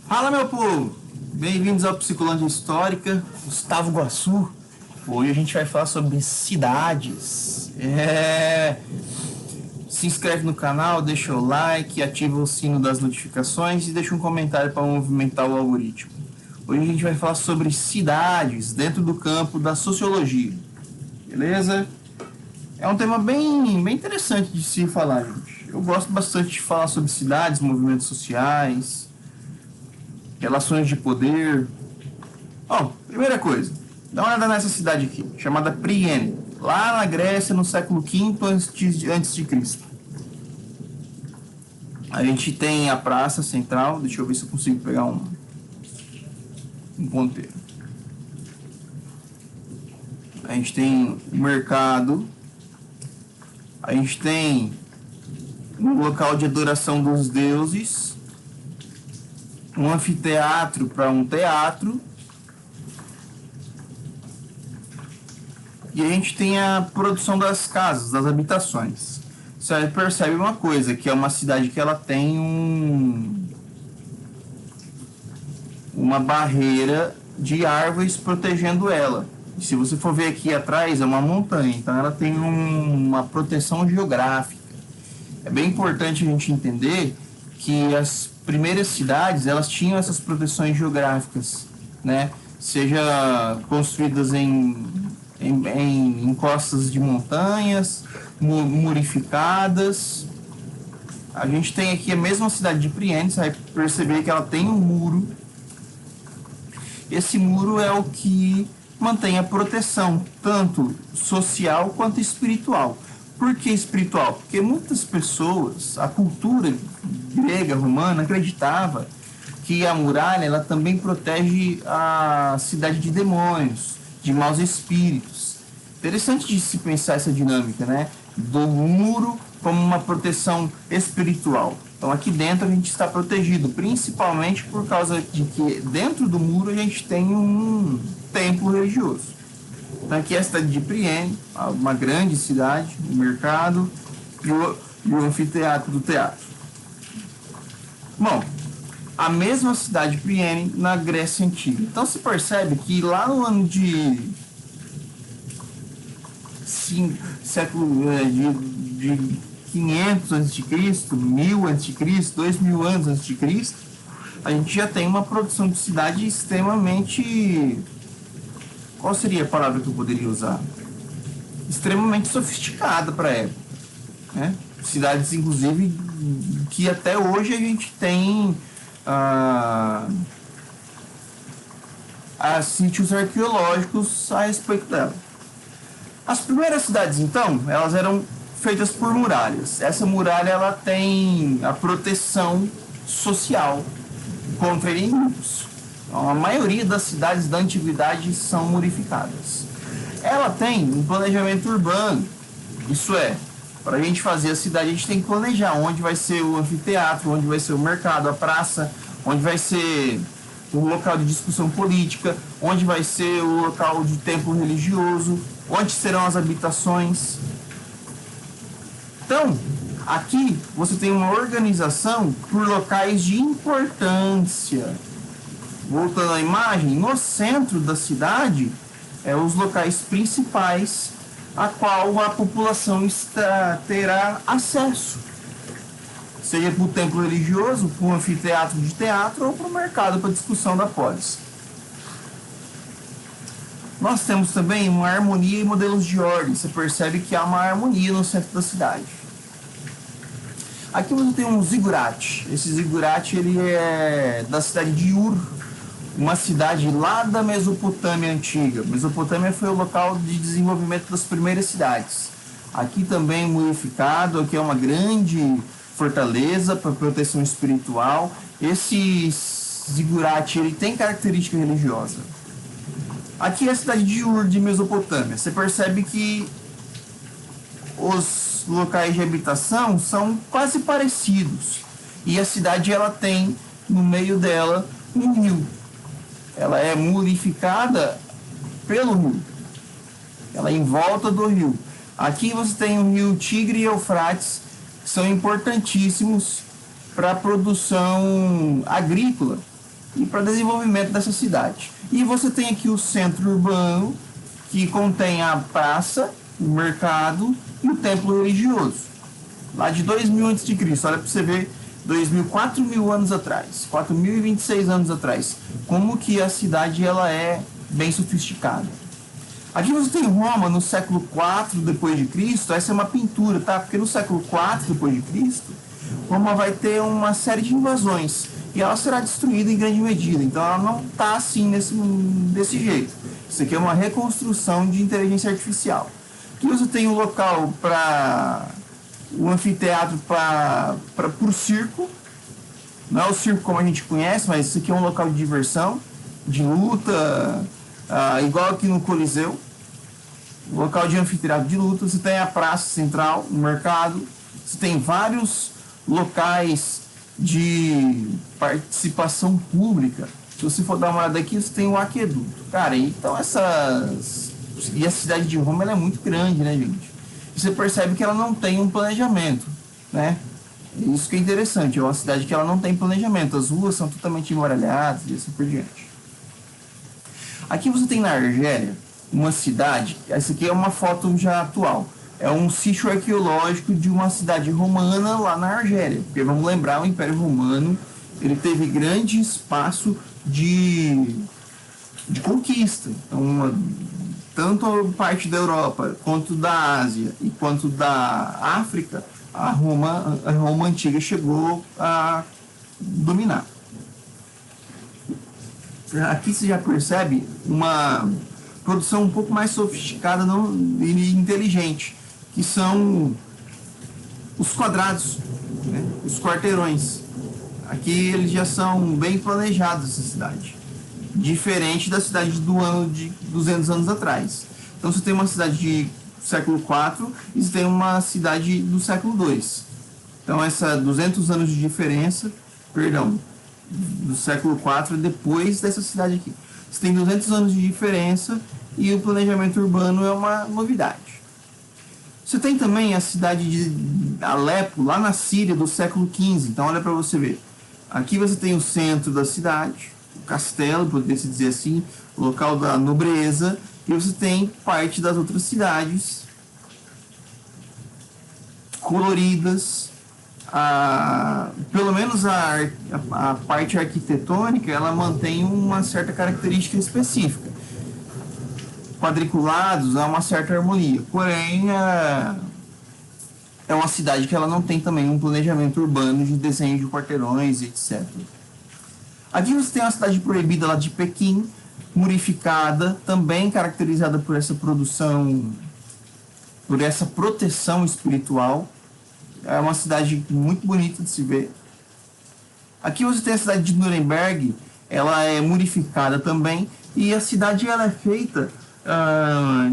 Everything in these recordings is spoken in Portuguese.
Fala, meu povo! Bem-vindos ao Psicolândia Histórica, Gustavo Guaçu. Hoje a gente vai falar sobre cidades. Se inscreve no canal, deixa o like, ativa o sino das notificações e deixa um comentário para movimentar o algoritmo. Hoje a gente vai falar sobre cidades dentro do campo da sociologia. Beleza? É um tema bem interessante de se falar, gente. Eu gosto bastante de falar sobre cidades, movimentos sociais, relações de poder. Bom, primeira coisa, dá uma olhada nessa cidade aqui, chamada Priene, lá na Grécia, no século V antes de Cristo. A gente tem a praça central, deixa eu ver se eu consigo pegar um ponteiro. A gente tem o mercado, a gente tem um local de adoração dos deuses, um anfiteatro para um teatro, e a gente tem a produção das casas, das habitações. Você percebe uma coisa, que é uma cidade que ela tem uma barreira de árvores protegendo ela. E se você for ver aqui atrás, é uma montanha, então ela tem uma proteção geográfica. É bem importante a gente entender que as primeiras cidades, elas tinham essas proteções geográficas, né? Seja construídas em encostas de montanhas, murificadas. A gente tem aqui a mesma cidade de Priene, você vai perceber que ela tem um muro. Esse muro é o que mantém a proteção, tanto social quanto espiritual. Por que espiritual? Porque muitas pessoas, a cultura grega, romana, acreditava que a muralha ela também protege a cidade de demônios, de maus espíritos. Interessante de se pensar essa dinâmica, né? Do muro como uma proteção espiritual. Então aqui dentro a gente está protegido, principalmente por causa de que dentro do muro a gente tem um templo religioso. Então aqui é a cidade de Priene, uma grande cidade, o mercado e o anfiteatro do teatro. Bom, a mesma cidade de Priene na Grécia Antiga. Então se percebe que lá no ano de de 500 a.C., 1000 a.C., 2000 anos a.C., a gente já tem uma produção de cidade extremamente... Qual seria a palavra que eu poderia usar? Extremamente sofisticada para a época, né? Cidades, inclusive, que até hoje a gente tem sítios arqueológicos a respeito dela. As primeiras cidades, então, elas eram feitas por muralhas. Essa muralha ela tem a proteção social contra inimigos. Então, a maioria das cidades da antiguidade são murificadas. Ela tem um planejamento urbano, isso é, para a gente fazer a cidade, a gente tem que planejar onde vai ser o anfiteatro, onde vai ser o mercado, a praça, onde vai ser o local de discussão política, onde vai ser o local de templo religioso, onde serão as habitações. Então, aqui você tem uma organização por locais de importância. Voltando à imagem, no centro da cidade, os locais principais a qual a população terá acesso. Seja para o templo religioso, para o anfiteatro de teatro ou para o mercado para discussão da polis. Nós temos também uma harmonia e modelos de ordem. Você percebe que há uma harmonia no centro da cidade. Aqui você tem um zigurate. Esse zigurate ele é da cidade de Ur, uma cidade lá da Mesopotâmia antiga. Mesopotâmia foi o local de desenvolvimento das primeiras cidades. Aqui também murificado, aqui é uma grande fortaleza para proteção espiritual. Esse zigurate ele tem característica religiosa. Aqui é a cidade de Ur, de Mesopotâmia. Você percebe que os locais de habitação são quase parecidos. E a cidade ela tem no meio dela um rio. Ela é murificada pelo rio. Ela é em volta do rio. Aqui você tem o rio Tigre e Eufrates, que são importantíssimos para a produção agrícola e para desenvolvimento dessa cidade. E você tem aqui o centro urbano, que contém a praça, o mercado e o templo religioso. Lá de 2000 a.C., olha para você ver, 4.000 anos atrás, 4.026 anos atrás, como que a cidade ela é bem sofisticada. Aqui você tem Roma no século IV depois de Cristo. Essa é uma pintura, tá? Porque no século IV depois de Cristo, Roma vai ter uma série de invasões e ela será destruída em grande medida. Então ela não está assim desse jeito. Isso aqui é uma reconstrução de inteligência artificial. Aqui você tem um local para o anfiteatro para o circo. Não é o circo como a gente conhece, mas isso aqui é um local de diversão, de luta, igual aqui no Coliseu. Local de anfiteatro de luta. Você tem a praça central, o mercado. Você tem vários locais de participação pública. Se você for dar uma olhada aqui, você tem o aqueduto. Cara, então e a cidade de Roma ela é muito grande, né, gente? E você percebe que ela não tem um planejamento, né? Isso que é interessante, é uma cidade que ela não tem planejamento. As ruas são totalmente embaralhadas e assim por diante. Aqui você tem na Argélia uma cidade, essa aqui é uma foto já atual, é um sítio arqueológico de uma cidade romana lá na Argélia, porque vamos lembrar, o Império Romano ele teve grande espaço de conquista, então, tanto a parte da Europa, quanto da Ásia e quanto da África, a Roma antiga chegou a dominar. Aqui você já percebe uma produção um pouco mais sofisticada e inteligente, que são os quadrados, né? Os quarteirões. Aqui eles já são bem planejados, essa cidade, diferente da cidade do ano de 200 anos atrás. Então você tem uma cidade de século IV e você tem uma cidade do século II. Então essa 200 anos de diferença, perdão, do século IV depois dessa cidade aqui. Você tem 200 anos de diferença e o planejamento urbano é uma novidade. Você tem também a cidade de Alepo, lá na Síria, do século XV. Então olha para você ver. Aqui você tem o centro da cidade, o castelo, poderia-se dizer assim, o local da nobreza, e você tem parte das outras cidades coloridas. Pelo menos a parte arquitetônica ela mantém uma certa característica específica, quadriculados, há uma certa harmonia, porém é uma cidade que ela não tem também um planejamento urbano de desenho de quarteirões, etc. Aqui você tem a cidade proibida lá de Pequim, murificada, também caracterizada por essa produção, por essa proteção espiritual. É uma cidade muito bonita de se ver. Aqui você tem a cidade de Nuremberg, ela é murificada também, e a cidade ela é feita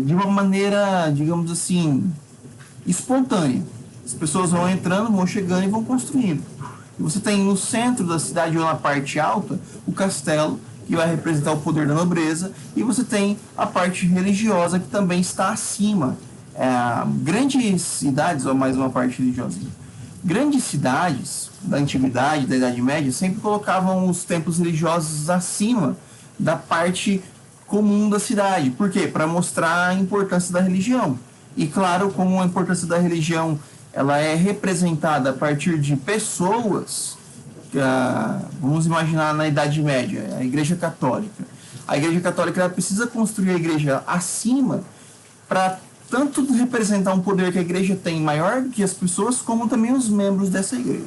de uma maneira, digamos assim, espontânea. As pessoas vão entrando, vão chegando e vão construindo. E você tem no centro da cidade, ou na parte alta, o castelo, que vai representar o poder da nobreza, e você tem a parte religiosa, que também está acima. Grandes cidades, ou mais uma parte religiosa, grandes cidades da antiguidade, da Idade Média, sempre colocavam os templos religiosos acima da parte comum da cidade. Por quê? Para mostrar a importância da religião. E claro, como a importância da religião ela é representada a partir de pessoas, vamos imaginar na Idade Média, a Igreja Católica. A Igreja Católica ela precisa construir a igreja acima para tanto representar um poder que a igreja tem maior que as pessoas, como também os membros dessa igreja.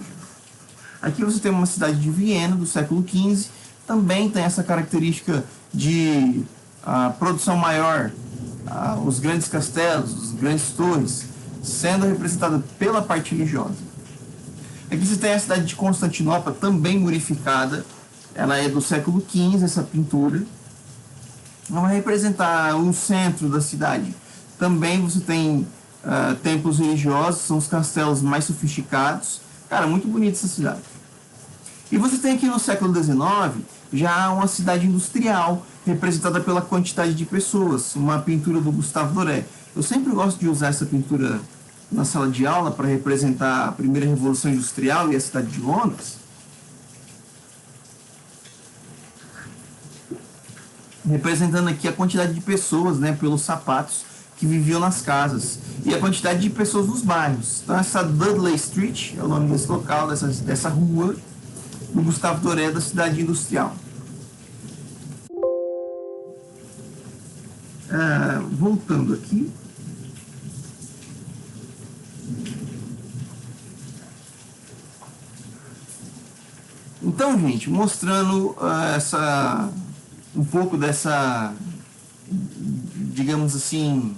Aqui você tem uma cidade de Viena, do século XV, também tem essa característica de produção maior, os grandes castelos, as grandes torres, sendo representada pela parte religiosa. Aqui você tem a cidade de Constantinopla, também murificada, ela é do século XV, essa pintura. Ela vai representar o centro da cidade. Também você tem templos religiosos, são os castelos mais sofisticados. Cara, muito bonita essa cidade. E você tem aqui no século XIX já uma cidade industrial, representada pela quantidade de pessoas, uma pintura do Gustave Doré. Eu sempre gosto de usar essa pintura na sala de aula para representar a primeira revolução industrial e a cidade de Londres. representando aqui a quantidade de pessoas, né, pelos sapatos que viviam nas casas e a quantidade de pessoas nos bairros. Então essa Dudley Street é o nome desse local, dessa rua do Gustave Doré, da cidade industrial. Voltando aqui. Então, gente, mostrando um pouco dessa, digamos assim,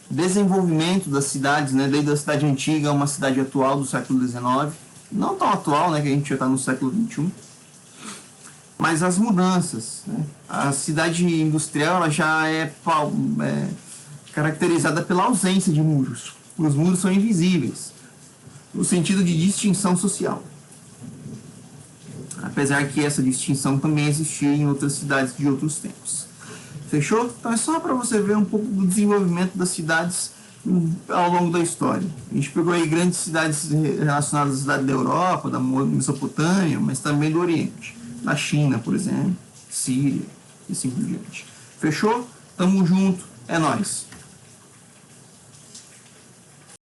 desenvolvimento das cidades, né, desde a cidade antiga a uma cidade atual do século XIX, não tão atual, né, que a gente já está no século XXI, mas as mudanças, né? A cidade industrial ela já é caracterizada pela ausência de muros. Os muros são invisíveis, no sentido de distinção social. Apesar que essa distinção também existia em outras cidades de outros tempos. Fechou? Então é só para você ver um pouco do desenvolvimento das cidades ao longo da história. A gente pegou aí grandes cidades relacionadas à cidade da Europa, da Mesopotâmia, mas também do Oriente. Da China, por exemplo, Síria e assim por diante. Fechou? Tamo junto, é nóis!